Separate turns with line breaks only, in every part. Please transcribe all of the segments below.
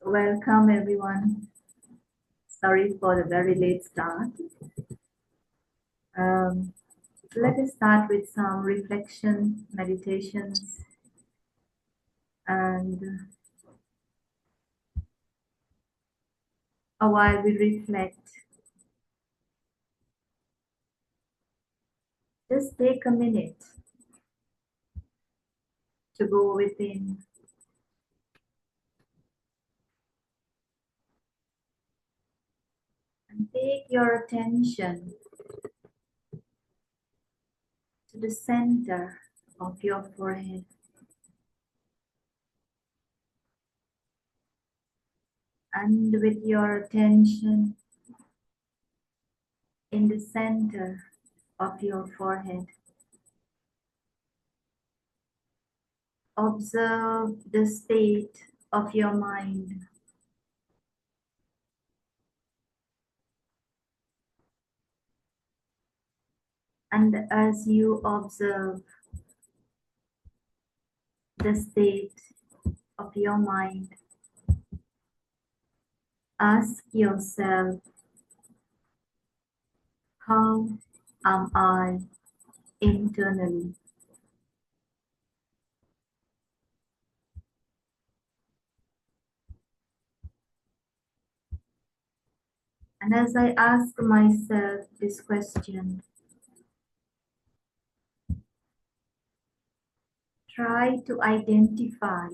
Welcome everyone. Sorry for the very late start. Um, Let us start with some reflection, meditations, and while we reflect, just take a minute to go within and take your attention to the center of your forehead. And with your attention in the center of your forehead, observe the state of your mind. And as you observe the state of your mind, ask yourself, how am I internally? And as I ask myself this question, try to identify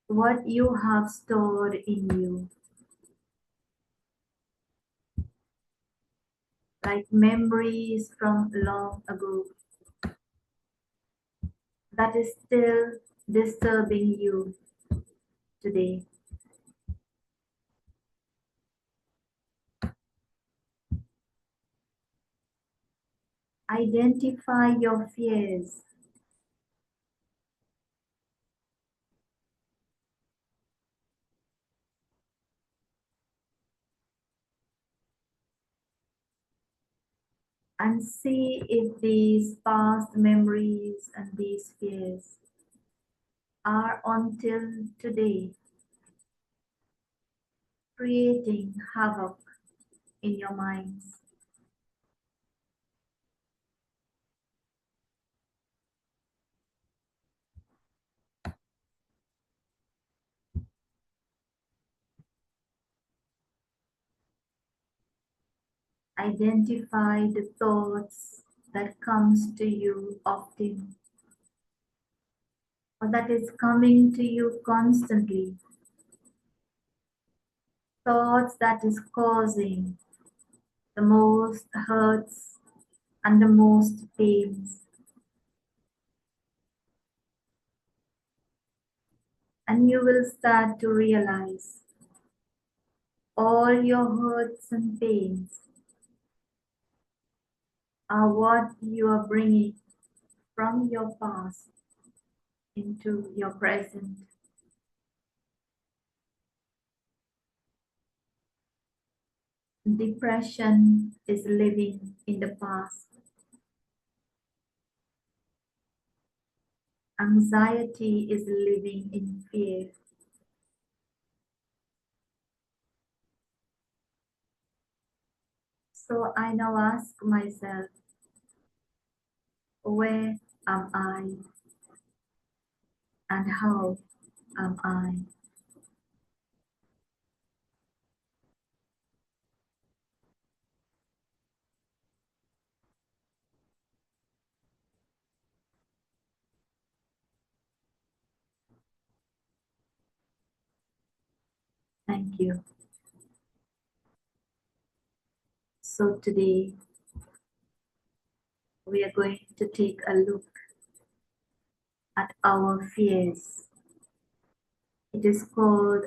what you have stored in you, like memories from long ago that is still disturbing you today. Identify your fears. And see if these past memories and these fears are until today creating havoc in your minds. Identify the thoughts that comes to you often or that is coming to you constantly. Thoughts that is causing the most hurts and the most pains. And you will start to realize all your hurts and pains are what you are bringing from your past into your present. Depression is living in the past. Anxiety is living in fear. So I now ask myself, where am I and how am I? Thank you. So today we are going to take a look at our fears. It is called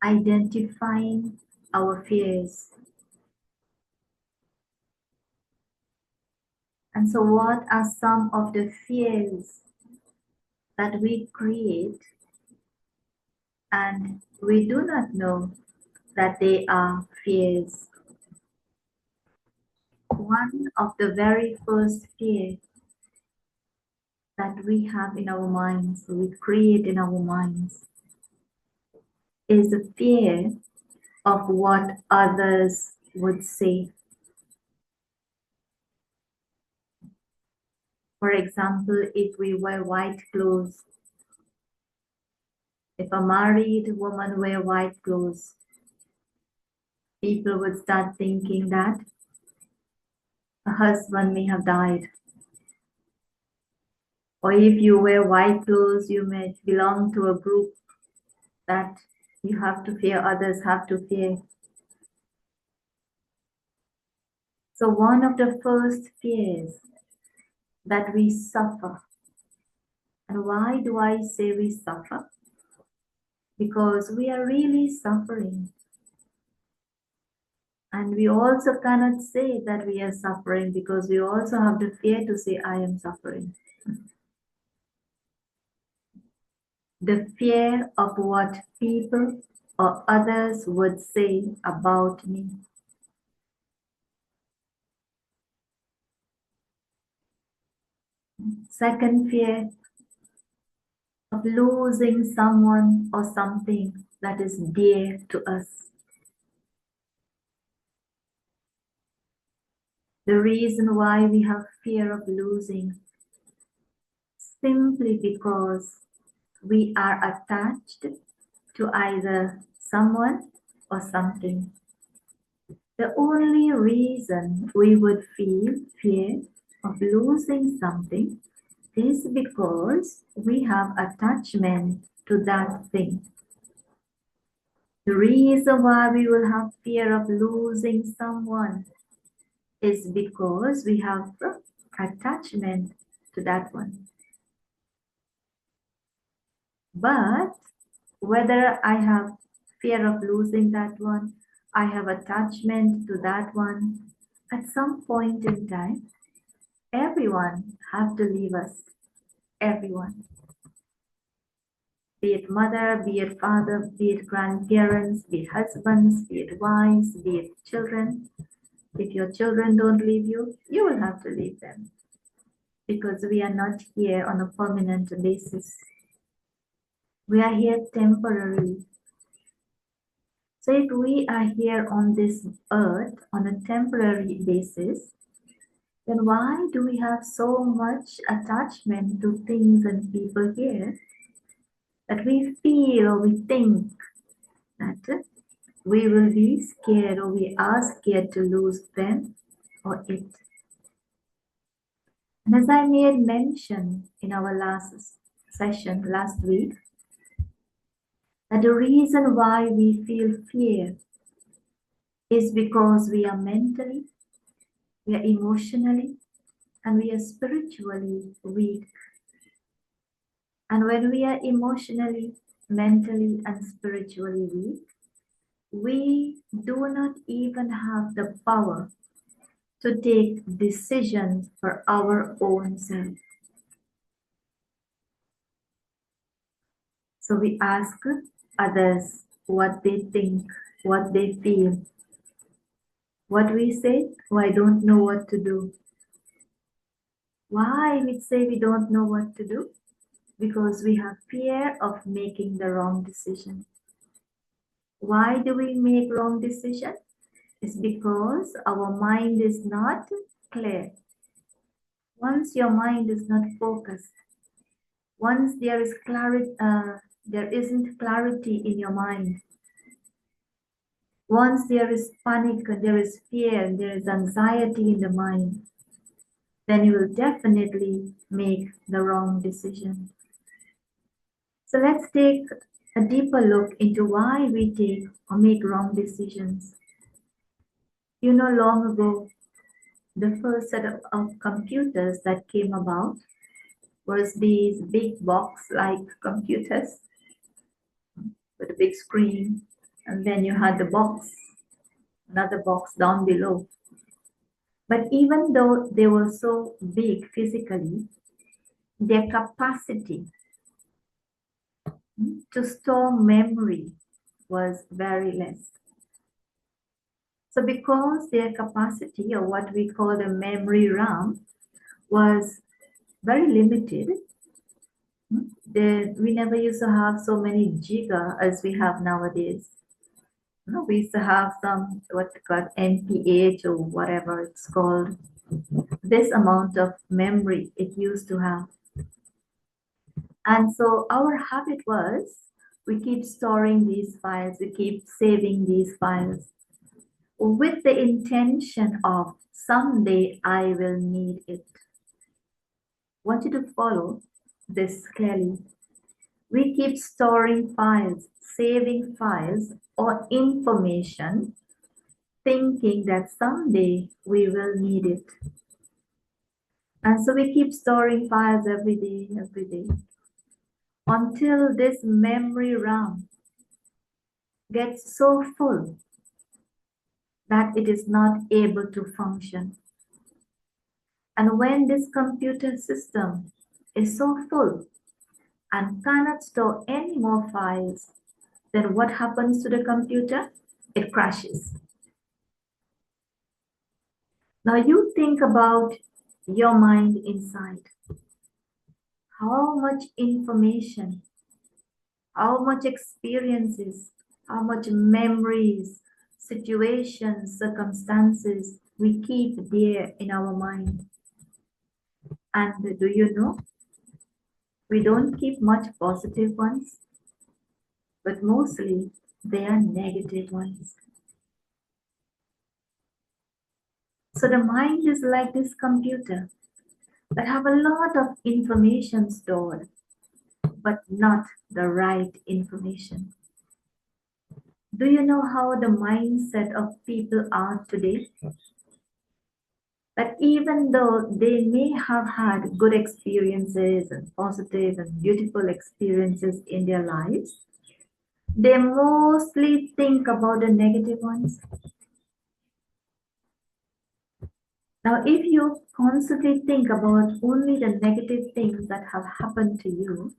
identifying our fears. And so what are some of the fears that we create and we do not know that they are fears? One of the very first fears that we have in our minds, we create in our minds, is a fear of what others would say. For example, if we wear white clothes, if a married woman wear white clothes, people would start thinking that a husband may have died. Or if you wear white clothes, you may belong to a group that you have to fear, others have to fear. So one of the first fears that we suffer, and why do I say we suffer? Because we are really suffering. And we also cannot say that we are suffering because we also have the fear to say, I am suffering. The fear of what people or others would say about me. Second fear of losing someone or something that is dear to us. The reason why we have fear of losing, simply because we are attached to either someone or something. The only reason we would feel fear of losing something is because we have attachment to that thing. The reason why we will have fear of losing someone is because we have attachment to that one. But whether I have fear of losing that one, I have attachment to that one, at some point in time, everyone have to leave us. Everyone. Be it mother, be it father, be it grandparents, be it husbands, be it wives, be it children. If your children don't leave you, you will have to leave them. Because we are not here on a permanent basis. We are here temporarily. So if we are here on this earth on a temporary basis, then why do we have so much attachment to things and people here that we feel or we think that we will be scared or we are scared to lose them or it? And as I made mention in our last session last week, that the reason why we feel fear is because we are mentally, we are emotionally, and we are spiritually weak. And when we are emotionally, mentally, and spiritually weak, we do not even have the power to take decisions for our own self. So we ask others what they think, what they feel. What we say, oh, I don't know what to do. Why we say we don't know what to do? Because we have fear of making the wrong decision. Why do we make wrong decision? It's because our mind is not clear. Once your mind is not focused, once there is clarity, there isn't clarity in your mind. Once there is panic, there is fear, there is anxiety in the mind, then you will definitely make the wrong decision. So let's take a deeper look into why we take or make wrong decisions. You know, long ago, the first set of computers that came about was these big box-like computers with a big screen, and then you had the box, another box down below. But even though they were so big physically, their capacity to store memory was very less. So because their capacity, or what we call the memory RAM, was very limited, We never used to have so many giga as we have nowadays. No, we used to have some what called NPH or whatever it's called. This amount of memory it used to have. And so our habit was we keep storing these files, we keep saving these files with the intention of someday I will need it. Want you to follow this clearly. We keep storing files, saving files or information, thinking that someday we will need it. And so we keep storing files every day, until this memory RAM gets so full that it is not able to function. And when this computer system is so full and cannot store any more files, then what happens to the computer? It crashes. Now you think about your mind inside. How much information, how much experiences, how much memories, situations, circumstances we keep there in our mind. And do you know, we don't keep much positive ones, but mostly they are negative ones. So the mind is like this computer that have a lot of information stored, but not the right information. Do you know how the mindset of people are today? That even though they may have had good experiences and positive and beautiful experiences in their lives, they mostly think about the negative ones. Now, if you constantly think about only the negative things that have happened to you,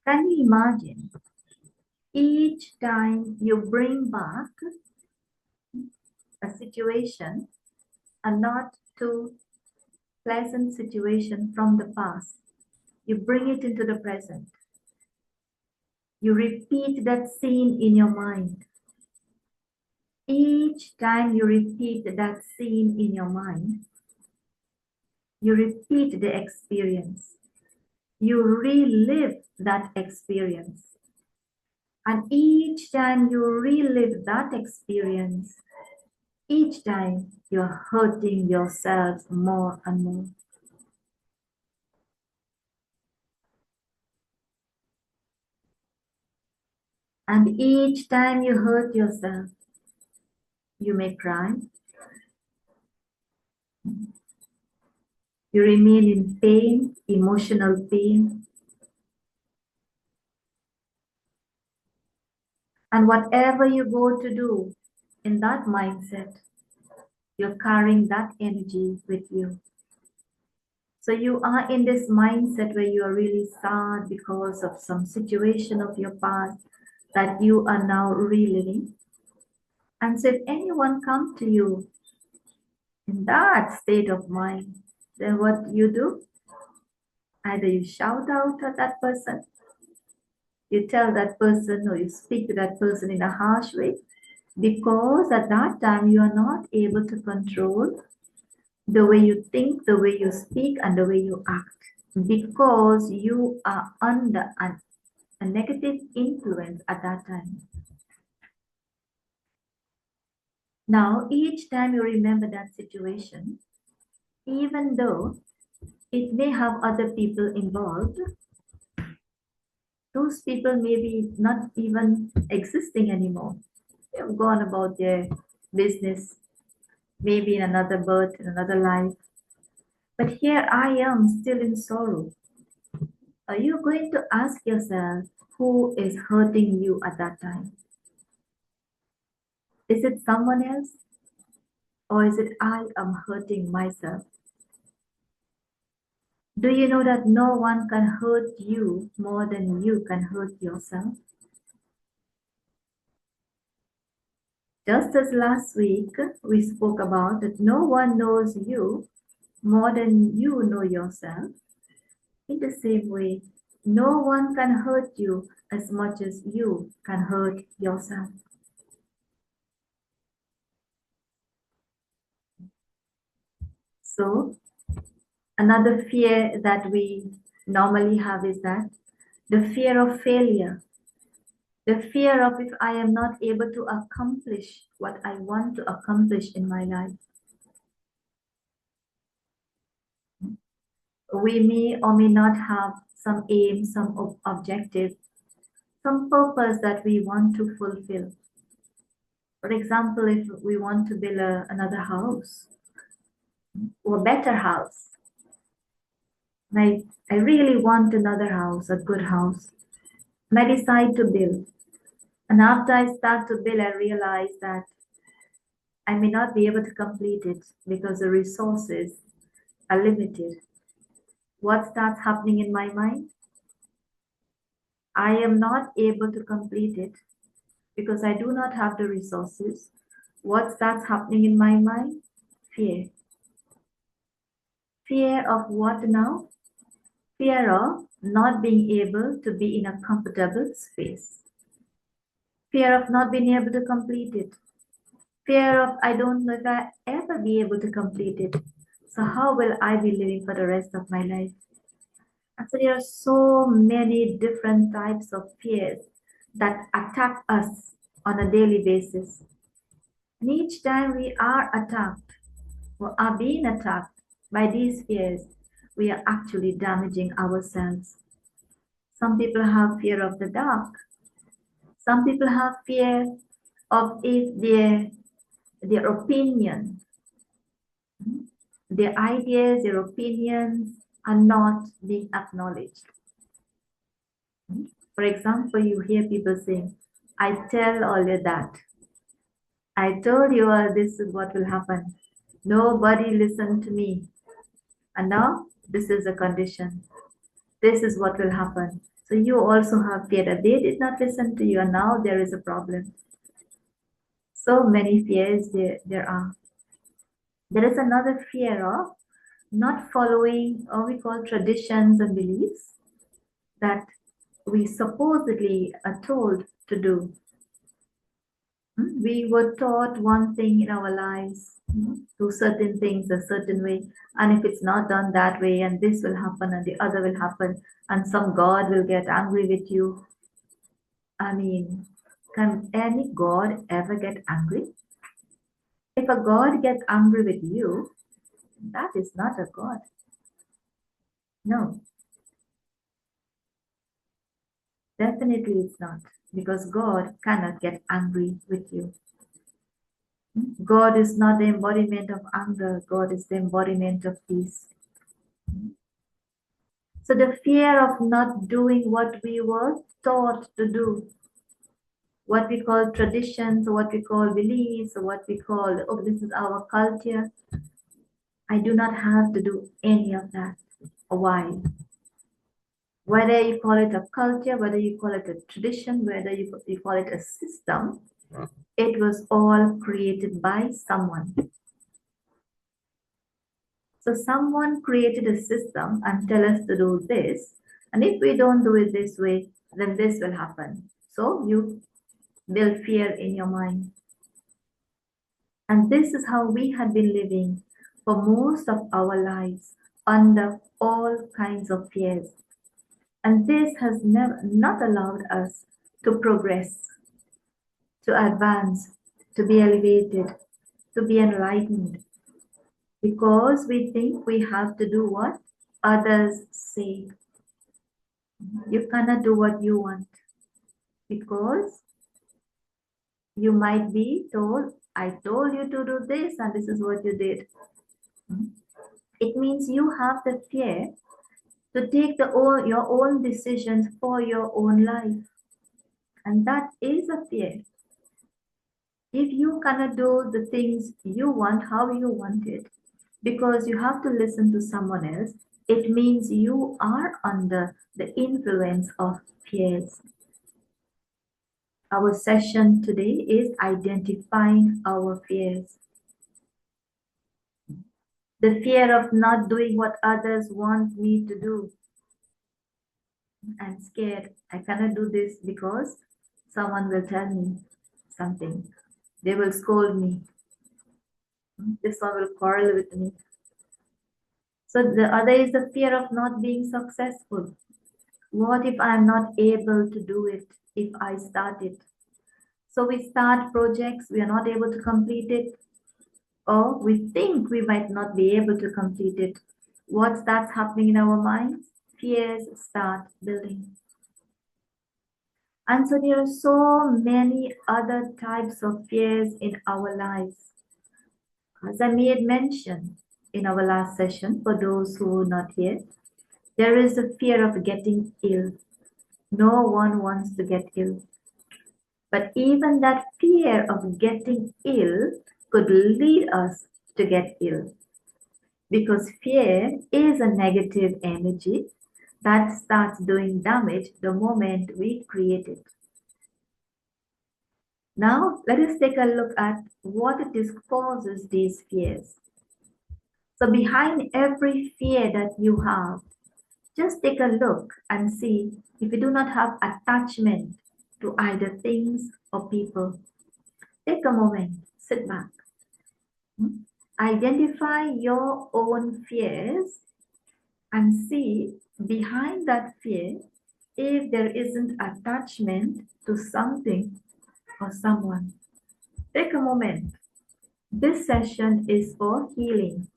can you imagine each time you bring back a situation, a not too pleasant situation from the past, you bring it into the present. You repeat that scene in your mind. Each time you repeat that scene in your mind, you repeat the experience. You relive that experience. And each time you relive that experience, each time you're hurting yourself more and more. And each time you hurt yourself, you may cry. You remain in pain, emotional pain. And whatever you go to do in that mindset, you're carrying that energy with you. So you are in this mindset where you are really sad because of some situation of your past that you are now reliving. And so if anyone comes to you in that state of mind, then what you do? Either you shout out at that person, you tell that person, or you speak to that person in a harsh way, because at that time you are not able to control the way you think, the way you speak, and the way you act, because you are under a negative influence at that time. Now, each time you remember that situation, even though it may have other people involved, those people may be not even existing anymore. They've gone about their business, maybe in another birth, in another life. But here I am still in sorrow. Are you going to ask yourself who is hurting you at that time? Is it someone else? Or is it I am hurting myself? Do you know that no one can hurt you more than you can hurt yourself? Just as last week we spoke about that no one knows you more than you know yourself. In the same way, no one can hurt you as much as you can hurt yourself. So, another fear that we normally have is that the fear of failure, the fear of if I am not able to accomplish what I want to accomplish in my life. We may or may not have some aim, some objective, some purpose that we want to fulfill. For example, if we want to build another house or a better house, like I really want another house, a good house, and I decide to build. And after I start to build, I realize that I may not be able to complete it because the resources are limited. What starts happening in my mind? I am not able to complete it because I do not have the resources. What starts happening in my mind? Fear. Fear of what now? Fear of not being able to be in a comfortable space. Fear of not being able to complete it. Fear of I don't know if I ever be able to complete it. So how will I be living for the rest of my life? And so there are so many different types of fears that attack us on a daily basis. And each time we are attacked or are being attacked by these fears, we are actually damaging ourselves. Some people have fear of the dark. Some people have fear of if their opinion, their ideas, their opinions are not being acknowledged. For example, you hear people saying, I tell all you that. I told you all this is what will happen. Nobody listened to me. And now this is a condition. This is what will happen. So you also have fear that they did not listen to you and now there is a problem. So many fears there are. There is another fear of not following what we call traditions and beliefs that we supposedly are told to do. We were taught one thing in our lives, do certain things a certain way, and if it's not done that way, and this will happen, and the other will happen, and some God will get angry with you. I mean, can any God ever get angry? If a God gets angry with you, that is not a God. No, definitely it's not, because God cannot get angry with you. God is not the embodiment of anger. God is the embodiment of peace. So the fear of not doing what we were taught to do, what we call traditions, or what we call beliefs, or what we call, oh, this is our culture. I do not have to do any of that. Why? Whether you call it a culture, whether you call it a tradition, whether you call it a system, it was all created by someone. So someone created a system and tell us to do this. And if we don't do it this way, then this will happen. So you build fear in your mind. And this is how we had been living for most of our lives under all kinds of fears. And this has not allowed us to progress, to advance, to be elevated, to be enlightened. Because we think we have to do what others say. You cannot do what you want because you might be told, I told you to do this and this is what you did. It means you have the fear to take your own decisions for your own life. And that is a fear. If you cannot do the things you want, how you want it, because you have to listen to someone else, it means you are under the influence of fears. Our session today is identifying our fears. The fear of not doing what others want me to do. I'm scared. I cannot do this because someone will tell me something. They will scold me. This one will quarrel with me. So the other is the fear of not being successful. What if I'm not able to do it if I start it? So we start projects, we are not able to complete it, or we think we might not be able to complete it. What starts happening in our minds? Fears start building. And so there are so many other types of fears in our lives. As I made mention in our last session, for those who are not here, there is a fear of getting ill. No one wants to get ill. But even that fear of getting ill could lead us to get ill. Because fear is a negative energy that starts doing damage the moment we create it. Now, let us take a look at what it is causes these fears. So, behind every fear that you have, just take a look and see if you do not have attachment to either things or people. Take a moment, sit back. Identify your own fears and see behind that fear if there isn't attachment to something or someone. Take a moment. This session is for healing.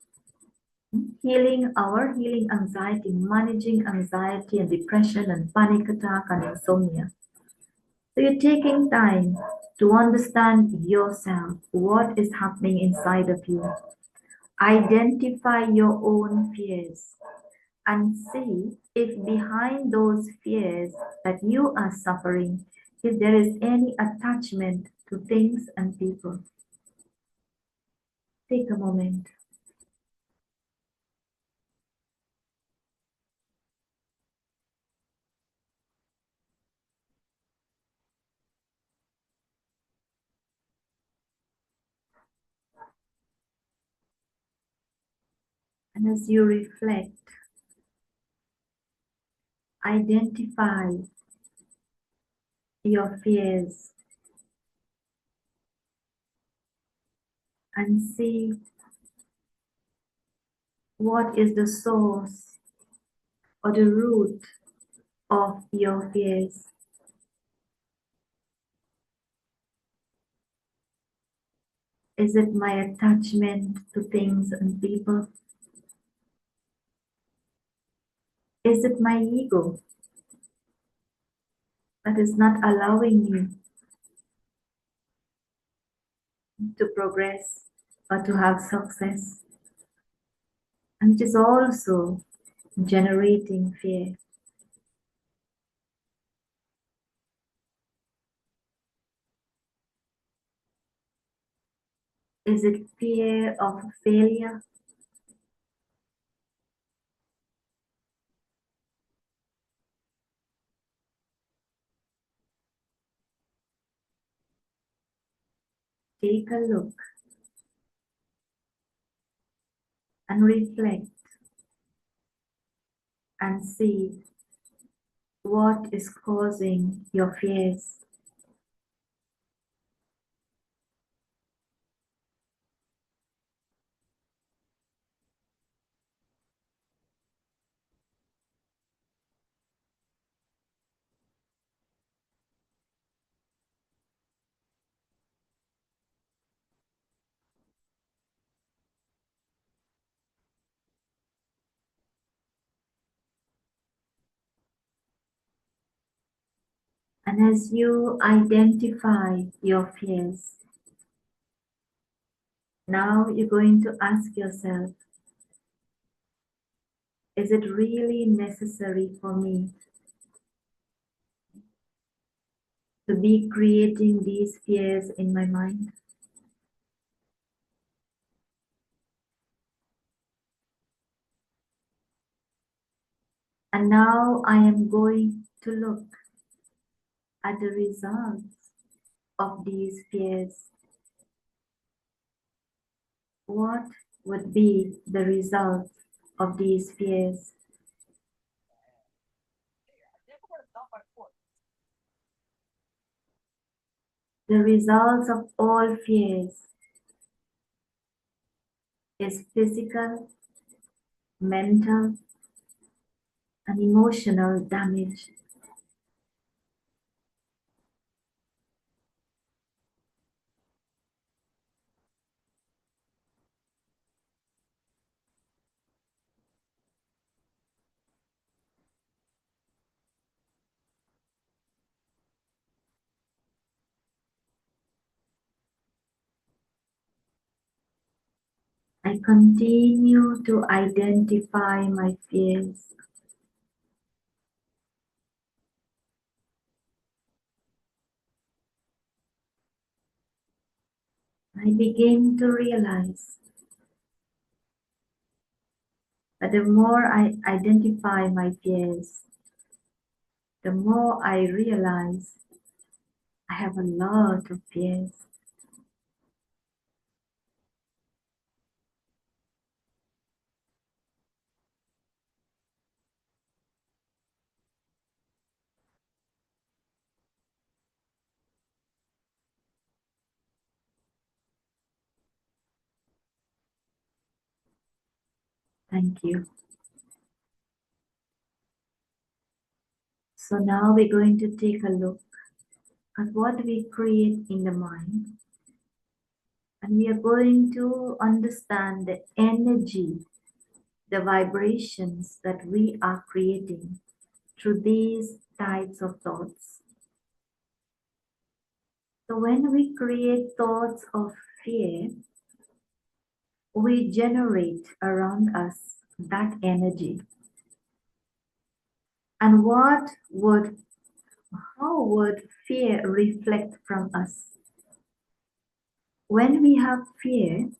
Healing anxiety, managing anxiety and depression and panic attack and insomnia. So you're taking time to understand yourself, what is happening inside of you. Identify your own fears and see if behind those fears that you are suffering, if there is any attachment to things and people. Take a moment. And as you reflect, identify your fears and see what is the source or the root of your fears. Is it my attachment to things and people? Is it my ego that is not allowing me to progress or to have success? And it is also generating fear. Is it fear of failure? Take a look and reflect and see what is causing your fears. And as you identify your fears, now you're going to ask yourself, is it really necessary for me to be creating these fears in my mind? And now I am going to look at the results of these fears. What would be the result of these fears? the results of all fears is physical, mental, and emotional damage. I continue to identify my fears. I begin to realize that the more I identify my fears, the more I realize I have a lot of fears. Thank you. So now we're going to take a look at what we create in the mind. And we are going to understand the energy, the vibrations that we are creating through these types of thoughts. So when we create thoughts of fear, we generate around us that energy. And how would fear reflect from us? When we have fear,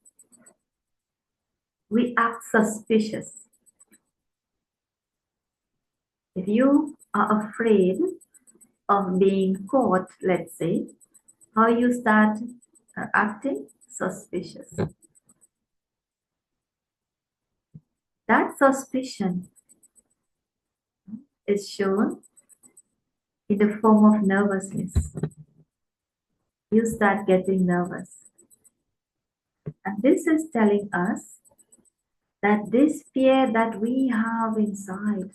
we act suspicious. If you are afraid of being caught, let's say, how you start acting suspicious. That suspicion is shown in the form of nervousness. You start getting nervous. And this is telling us that this fear that we have inside,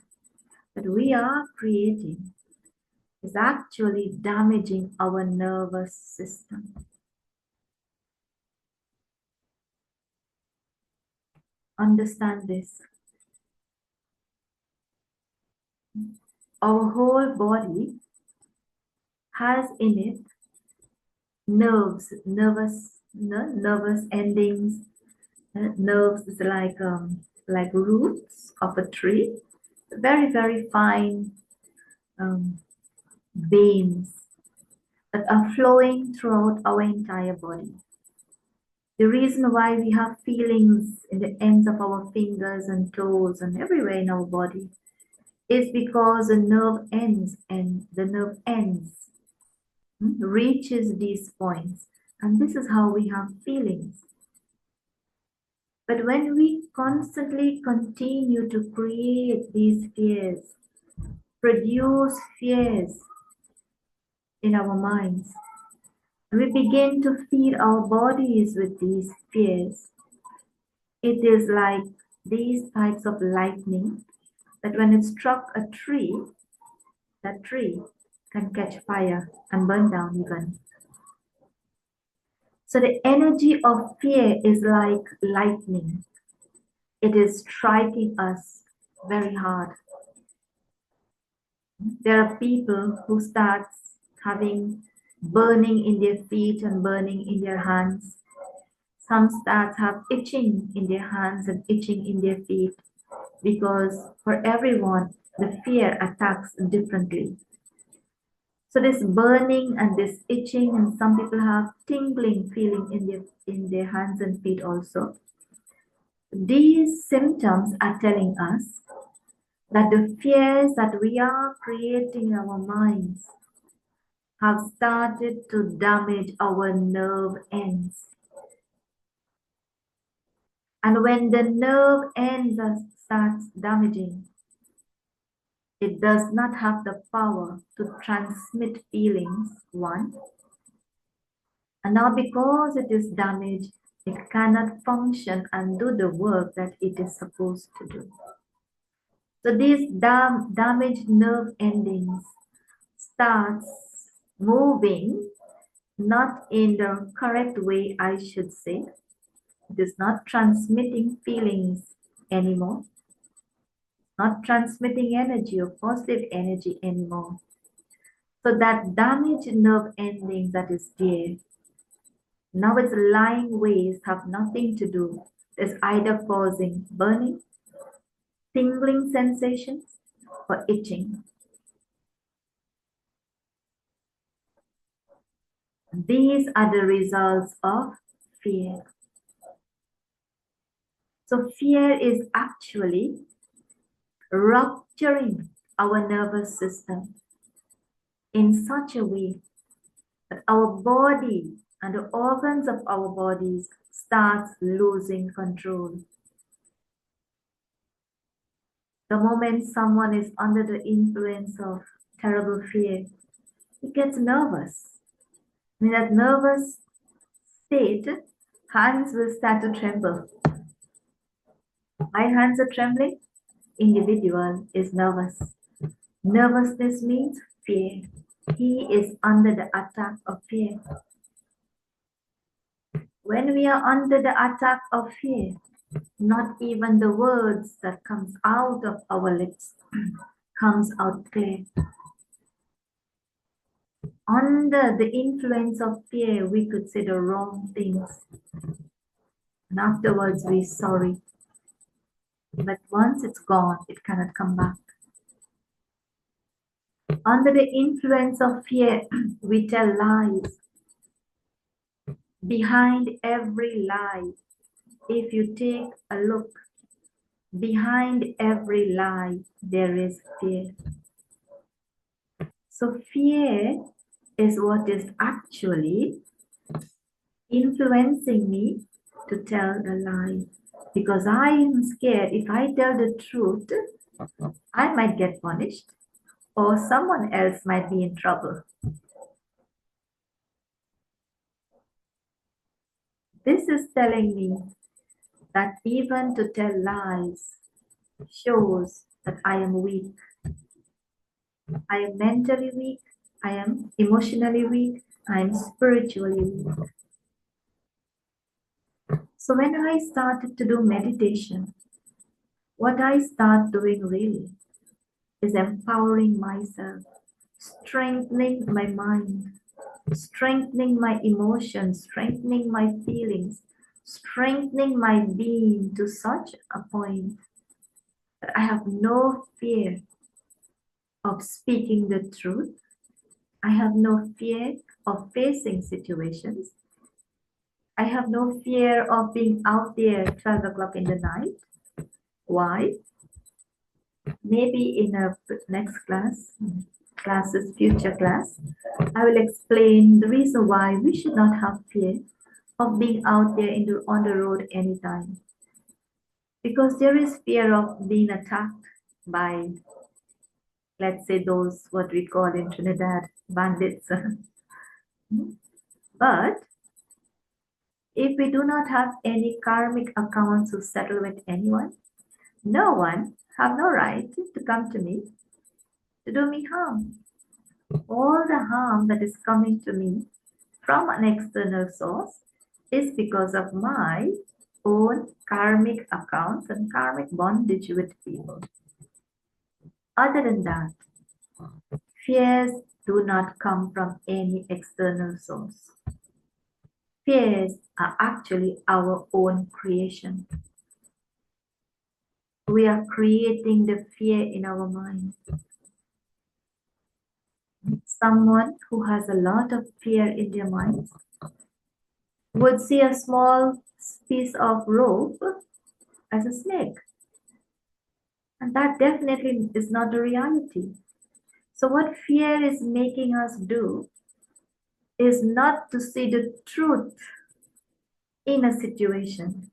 that we are creating, is actually damaging our nervous system. Understand this. Our whole body has in it nervous endings. Nerves is like roots of a tree, very, very fine veins that are flowing throughout our entire body. The reason why we have feelings in the ends of our fingers and toes and everywhere in our body is because the nerve ends reaches these points, and this is how we have feelings. But when we constantly continue to create these fears, produce fears in our minds, we begin to feed our bodies with these fears. It is like these types of lightning that when it struck a tree, that tree can catch fire and burn down even. So the energy of fear is like lightning. It is striking us very hard. There are people who start having burning in their feet and burning in their hands. Some start have itching in their hands and itching in their feet, because for everyone, the fear attacks differently. So this burning and this itching, and some people have tingling feeling in their hands and feet also. These symptoms are telling us that the fears that we are creating in our minds have started to damage our nerve ends. And when the nerve ends starts damaging, it does not have the power to transmit feelings, one. And now because it is damaged, it cannot function and do the work that it is supposed to do. So these damaged nerve endings starts moving not in the correct way, I should say. It is not transmitting feelings anymore, not transmitting energy or positive energy anymore. So that damaged nerve ending that is there, now its lying ways have nothing to do. It's either causing burning, tingling sensations, or itching. These are the results of fear. So fear is actually rupturing our nervous system in such a way that our body and the organs of our bodies starts losing control. The moment someone is under the influence of terrible fear, he gets nervous. In that nervous state, hands will start to tremble. My hands are trembling. Individual is nervous. Nervousness means fear. He is under the attack of fear. When we are under the attack of fear, not even the words that comes out of our lips comes out clear. Under the influence of fear, we could say the wrong things. And afterwards, we're sorry. But once it's gone, it cannot come back. Under the influence of fear, we tell lies. Behind every lie, if you take a look, behind every lie, there is fear. So fear is what is actually influencing me to tell the lie. Because I am scared if I tell the truth, I might get punished or someone else might be in trouble. This is telling me that even to tell lies shows that I am weak. I am mentally weak, I am emotionally weak, I am spiritually weak. So when I started to do meditation, what I start doing really is empowering myself, strengthening my mind, strengthening my emotions, strengthening my feelings, strengthening my being to such a point that I have no fear of speaking the truth. I have no fear of facing situations. I have no fear of being out there at 12 o'clock in the night. Why? Maybe in a next class's future class, I will explain the reason why we should not have fear of being out there on the road anytime. Because there is fear of being attacked by, let's say, those what we call in Trinidad bandits. But if we do not have any karmic accounts to settle with anyone, no one have no right to come to me to do me harm. All the harm that is coming to me from an external source is because of my own karmic accounts and karmic bondage with people. Other than that, fears do not come from any external source. Fears are actually our own creation. We are creating the fear in our mind. Someone who has a lot of fear in their mind would see a small piece of rope as a snake. And that definitely is not the reality. So what fear is making us do is not to see the truth in a situation.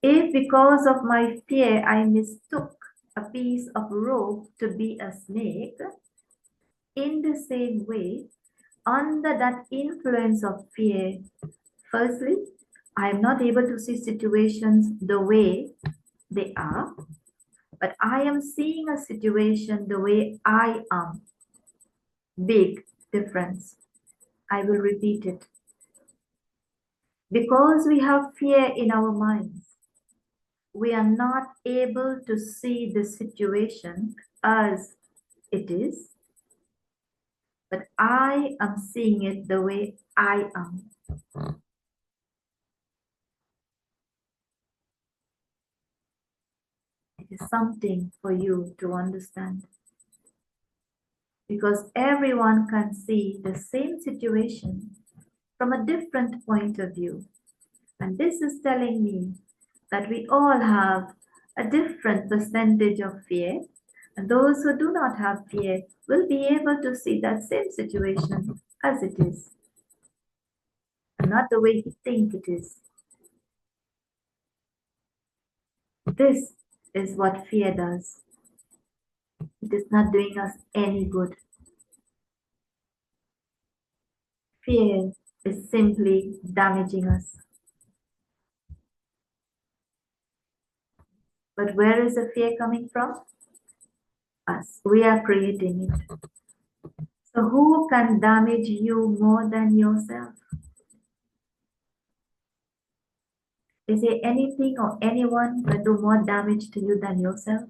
If because of my fear I mistook a piece of rope to be a snake, in the same way, under that influence of fear, firstly, I am not able to see situations the way they are, but I am seeing a situation the way I am. Big difference. I will repeat it. Because we have fear in our minds, we are not able to see the situation as it is, but I am seeing it the way I am. It is something for you to understand because everyone can see the same situation from a different point of view. And this is telling me that we all have a different percentage of fear, and those who do not have fear will be able to see that same situation as it is, and not the way you think it is. This is what fear does. It is not doing us any good. Fear is simply damaging us. But where is the fear coming from? Us. We are creating it. So who can damage you more than yourself? Is there anything or anyone can do more damage to you than yourself?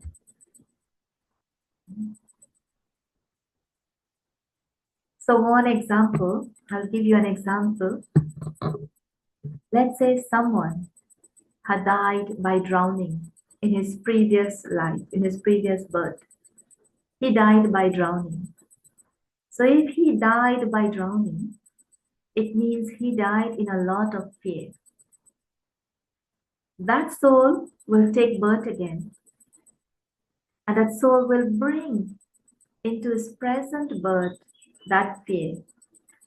So one example, I'll give you an example. Let's say someone had died by drowning in his previous life, in his previous birth. He died by drowning. So if he died by drowning, it means he died in a lot of fear. That soul will take birth again, and that soul will bring into his present birth that fear,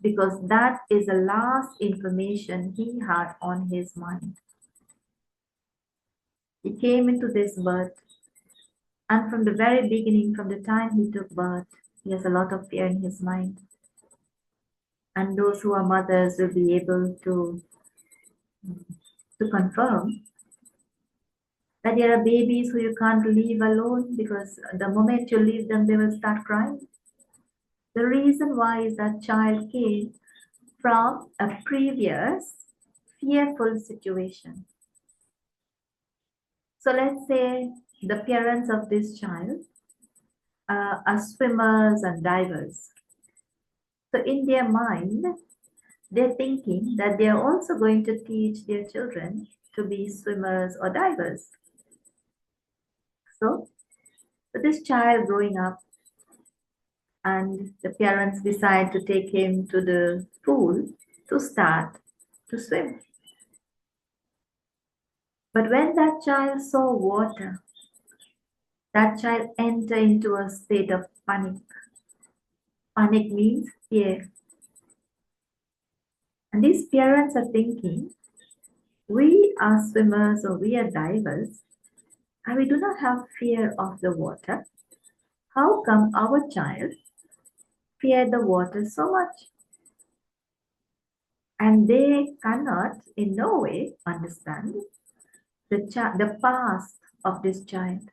because that is the last information he had on his mind. He came into this birth, and from the very beginning, from the time he took birth, he has a lot of fear in his mind. And those who are mothers will be able to confirm that there are babies who you can't leave alone because the moment you leave them, they will start crying. The reason why is that child came from a previous fearful situation. So let's say the parents of this child are swimmers and divers. So in their mind, they're thinking that they're also going to teach their children to be swimmers or divers. So this child growing up, and the parents decide to take him to the pool to start to swim. But when that child saw water, that child entered into a state of panic. Panic means fear. And these parents are thinking, we are swimmers or we are divers, and we do not have fear of the water. How come our child fear the water so much? And they cannot in no way understand the past of this child.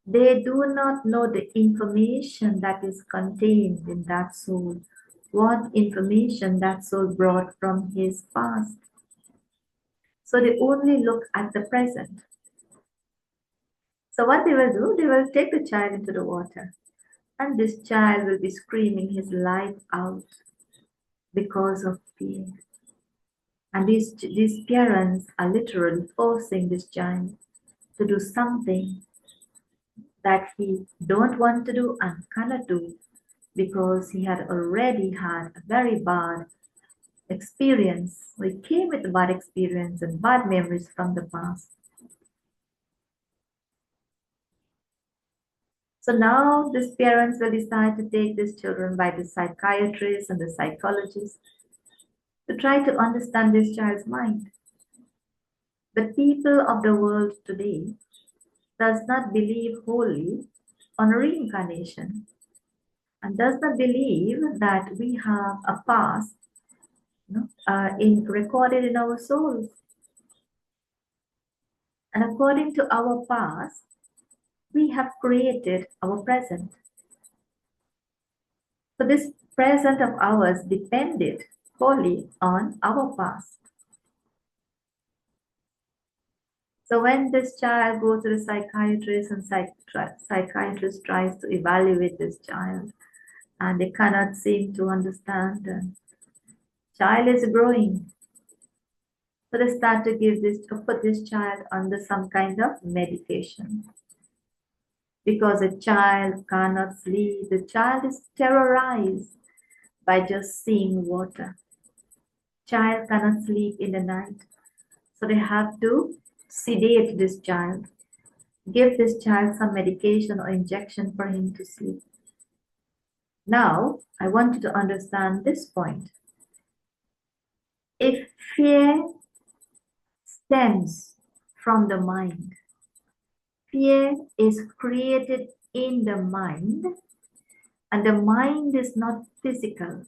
They do not know the information that is contained in that soul, what information that soul brought from his past. So they only look at the present. So what they will do, they will take the child into the water, and this child will be screaming his life out because of fear. And these parents are literally forcing this child to do something that he don't want to do and cannot do because he had already had a very bad experience. He came with a bad experience and bad memories from the past. So now these parents will decide to take these children by the psychiatrist and the psychologist to try to understand this child's mind. The people of the world today does not believe wholly on reincarnation. and does not believe that we have a past, recorded in our souls. And according to our past, we have created our present. So this present of ours depended wholly on our past. So when this child goes to the psychiatrist and psychiatrist tries to evaluate this child and they cannot seem to understand, and child is growing. So they start to put this child under some kind of medication. Because a child cannot sleep, the child is terrorized by just seeing water. Child cannot sleep in the night. So they have to sedate this child, give this child some medication or injection for him to sleep. Now, I want you to understand this point. If fear stems from the mind, fear is created in the mind, and the mind is not physical.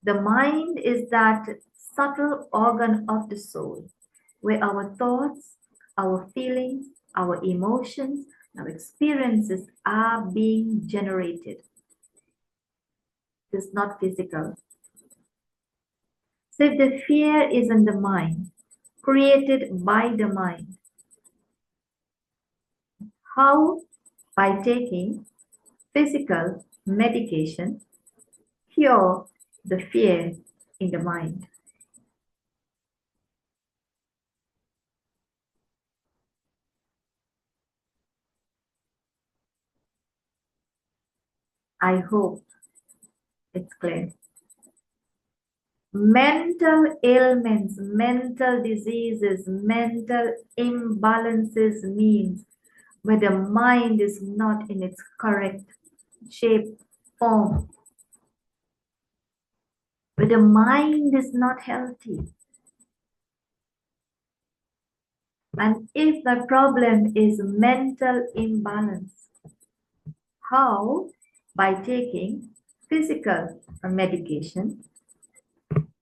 The mind is that subtle organ of the soul where our thoughts, our feelings, our emotions, our experiences are being generated. It's not physical. So if the fear is in the mind, created by the mind, how? By taking physical medication, cure the fear in the mind. I hope it's clear. Mental ailments, mental diseases, mental imbalances means where the mind is not in its correct shape, form, where the mind is not healthy. And if the problem is mental imbalance, how? By taking physical medication,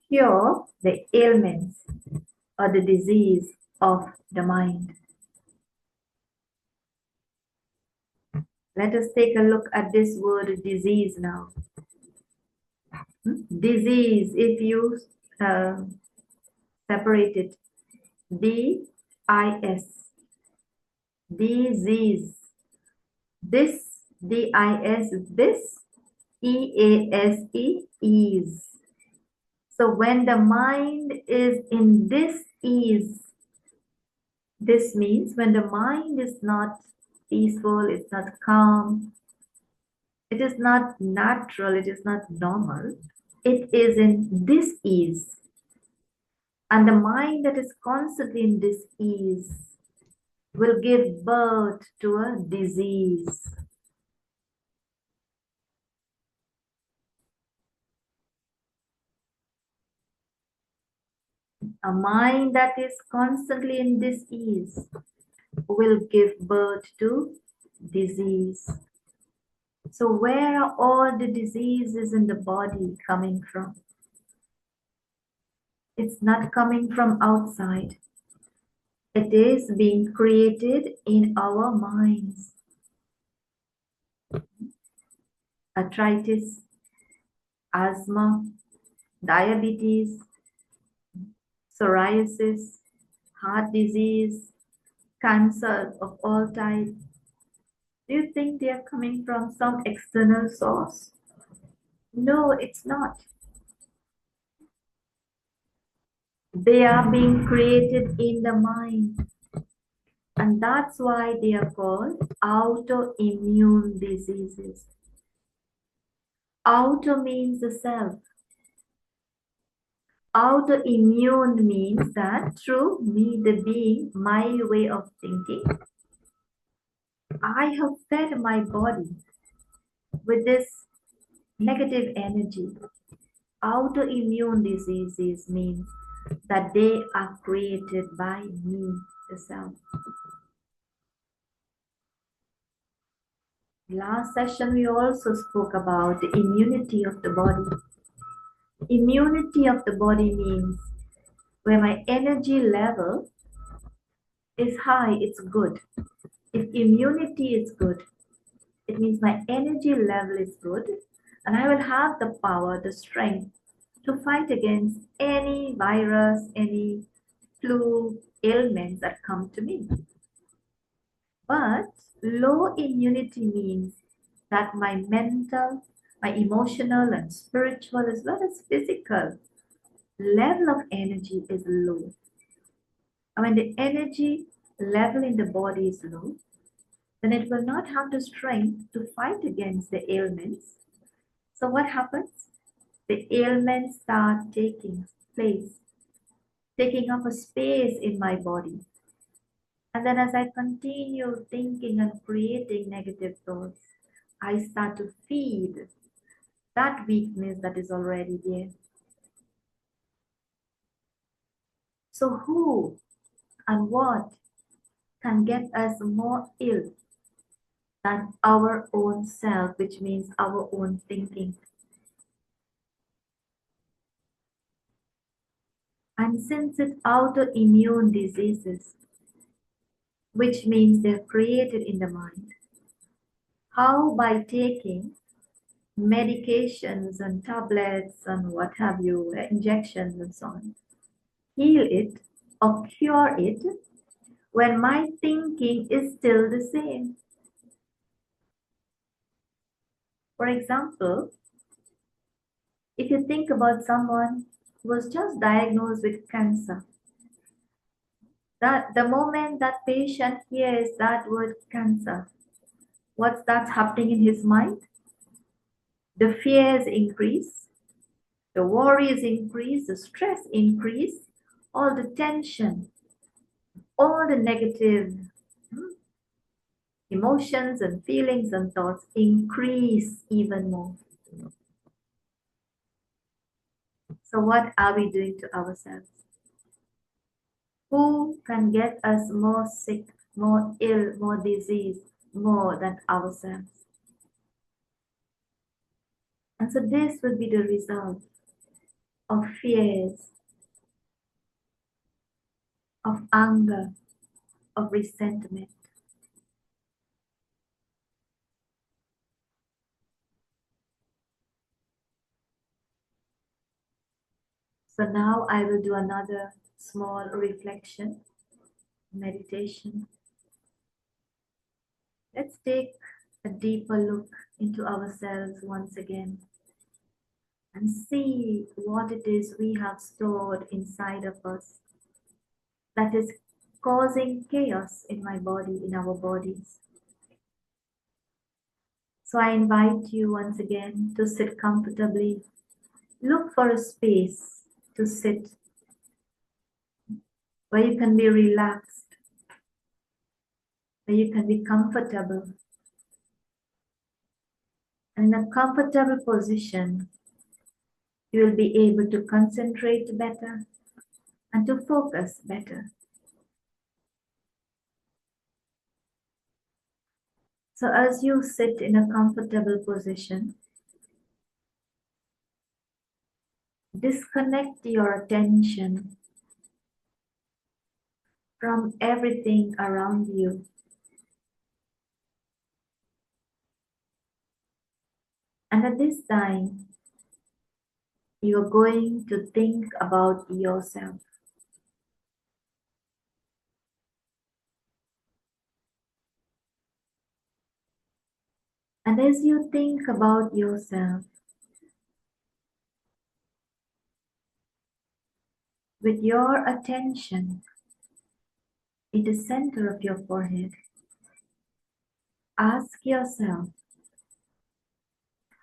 cure the ailments or the disease of the mind. Let us take a look at this word disease now. Disease, if you separate it, D-I-S, disease. This, D-I-S, this, E-A-S-E, ease. So when the mind is in this ease, this means when the mind is not peaceful, it's not calm, it is not natural, it is not normal, it is in this ease. And the mind that is constantly in this ease will give birth to a disease. A mind that is constantly in this ease will give birth to disease. So where are all the diseases in the body coming from? It's not coming from outside. It is being created in our minds. Arthritis, asthma, diabetes, psoriasis, heart disease, cancer of all types. Do you think they are coming from some external source? No, it's not. They are being created in the mind. And that's why they are called autoimmune diseases. Auto means the self. Autoimmune means that through me, the being, my way of thinking, I have fed my body with this negative energy. Autoimmune diseases means that they are created by me, the self. Last session, we also spoke about the immunity of the body. Immunity of the body means where my energy level is high, it's good. If immunity is good, it means my energy level is good and I will have the power, the strength to fight against any virus, any flu ailments that come to me. But low immunity means that my mental, my emotional and spiritual as well as physical level of energy is low. And when the energy level in the body is low, then it will not have the strength to fight against the ailments. So what happens? The ailments start taking place, taking up a space in my body. And then as I continue thinking and creating negative thoughts, I start to feed that weakness that is already there. So who and what can get us more ill than our own self, which means our own thinking? And since it's autoimmune diseases, which means they're created in the mind, how by taking medications and tablets and what have you, injections and so on, heal it or cure it when my thinking is still the same? For example, if you think about someone who was just diagnosed with cancer, that the moment that patient hears that word cancer, what's that's happening in his mind? The fears increase, the worries increase, the stress increase, all the tension, all the negative emotions and feelings and thoughts increase even more. So what are we doing to ourselves? Who can get us more sick, more ill, more disease, more than ourselves? And so this would be the result of fears, of anger, of resentment. So now I will do another small reflection, meditation. Let's take a deeper look into ourselves once again and see what it is we have stored inside of us that is causing chaos in my body, in our bodies. So I invite you once again to sit comfortably. Look for a space to sit where you can be relaxed, where you can be comfortable. And in a comfortable position, you will be able to concentrate better and to focus better. So as you sit in a comfortable position, disconnect your attention from everything around you. And at this time, you are going to think about yourself. And as you think about yourself, with your attention in the center of your forehead, ask yourself,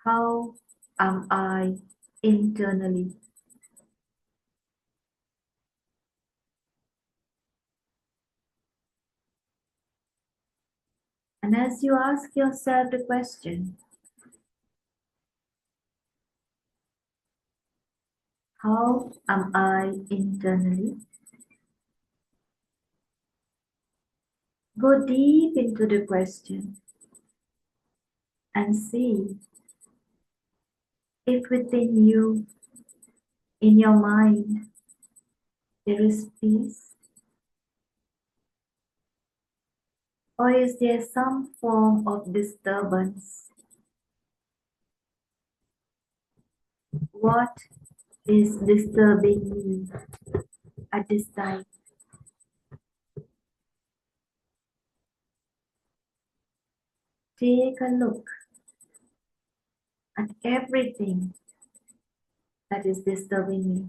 how am I internally? And as you ask yourself the question, how am I internally? Go deep into the question. and see if within you, in your mind, there is peace, or is there some form of disturbance? What is disturbing me at this time? Take a look at everything that is disturbing me.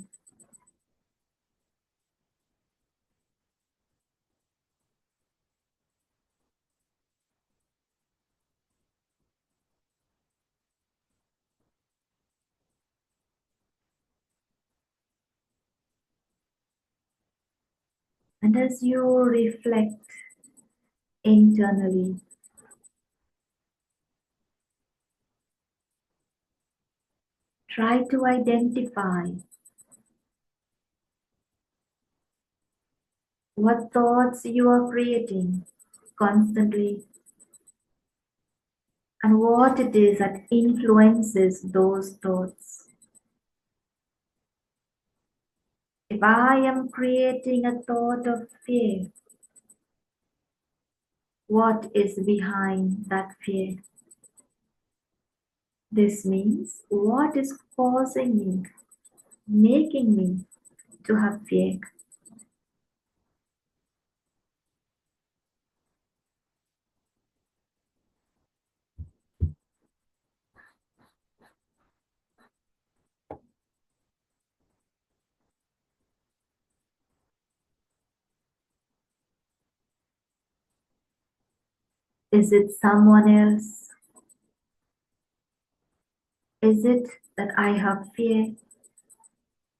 And as you reflect internally, try to identify what thoughts you are creating constantly and what it is that influences those thoughts. If I am creating a thought of fear, what is behind that fear? This means what is causing me, making me to have fear. Is it someone else? Is it that I have fear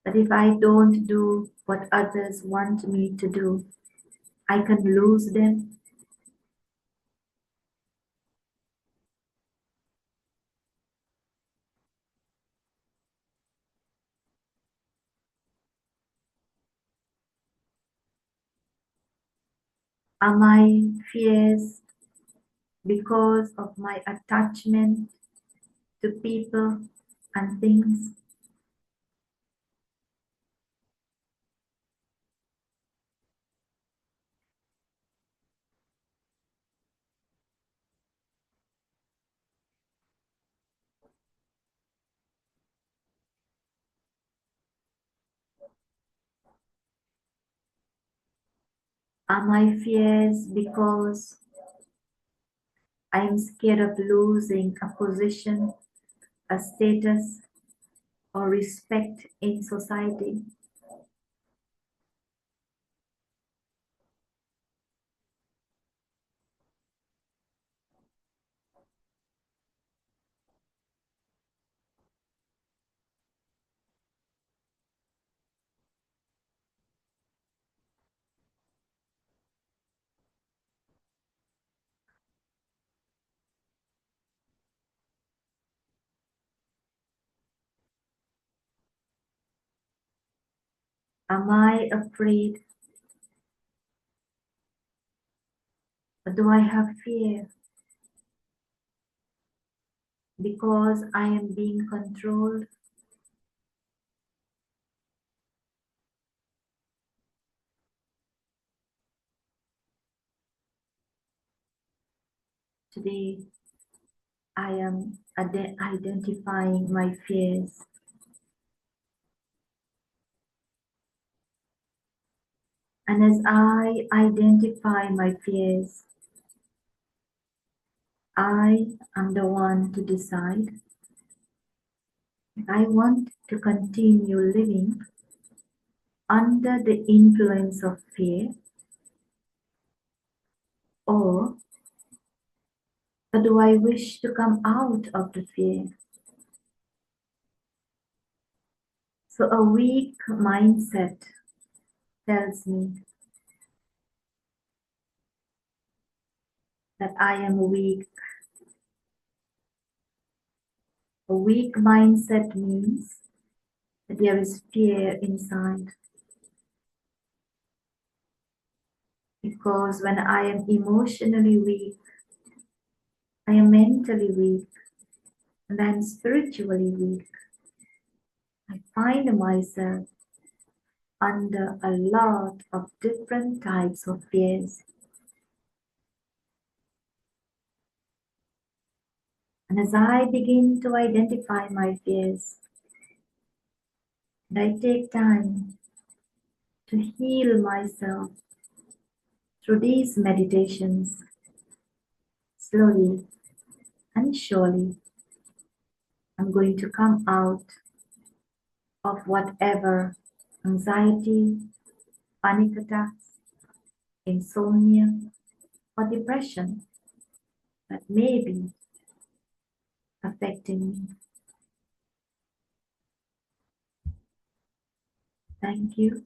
that if I don't do what others want me to do, I can lose them? Are my fears because of my attachment to people and things? Are my fears because I am scared of losing a position, a status, or respect in society? Am I afraid, or do I have fear because I am being controlled? Today, I am identifying my fears. And as I identify my fears, I am the one to decide if I want to continue living under the influence of fear, or do I wish to come out of the fear? So a weak mindset tells me that I am weak. A weak mindset means that there is fear inside. Because when I am emotionally weak, I am mentally weak and I am spiritually weak. I find myself under a lot of different types of fears. And as I begin to identify my fears, and I take time to heal myself through these meditations, slowly and surely, I'm going to come out of whatever anxiety, panic attacks, insomnia, or depression that may be affecting me. Thank you.